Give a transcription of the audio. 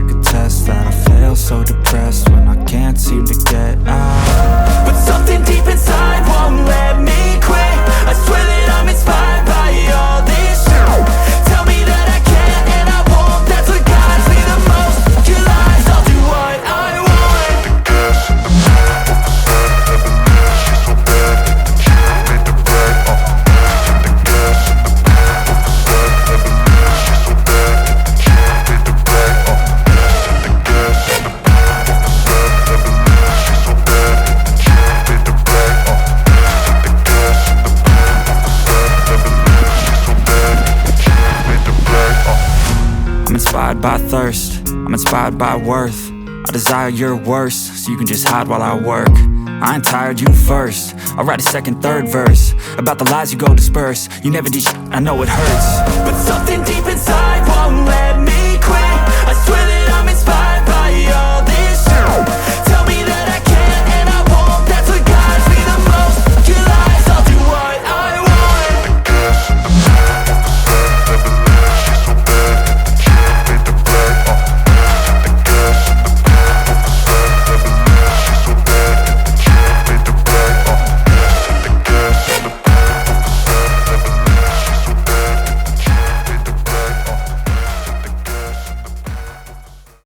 could test that I fail so depressed when I can't seem to get out. But something deep inside won't let me quit. I swear that I'm inspired by all this shit. Tell me that I can't and I won't. That's what guides me the most. Your lies, I'll do what I want. The gas in the back of the sun, never leave. She's so bad that the chief made the right. The gas in the back of the sun, never leave. She's so bad that the chief made the right. The gas in the back of the sun, never leave. She's so bad that the chief made the right. The gas in the back of the sun, never leave. She's so bad that the chief made the right. I'm inspired by thirst, I'm inspired by worth. I desire your worst, so you can just hide while I work. I ain't tired, you first. I'll write a second, third verse about the lies you go disperse. You never did shit, I know it hurts. But something deep inside won't let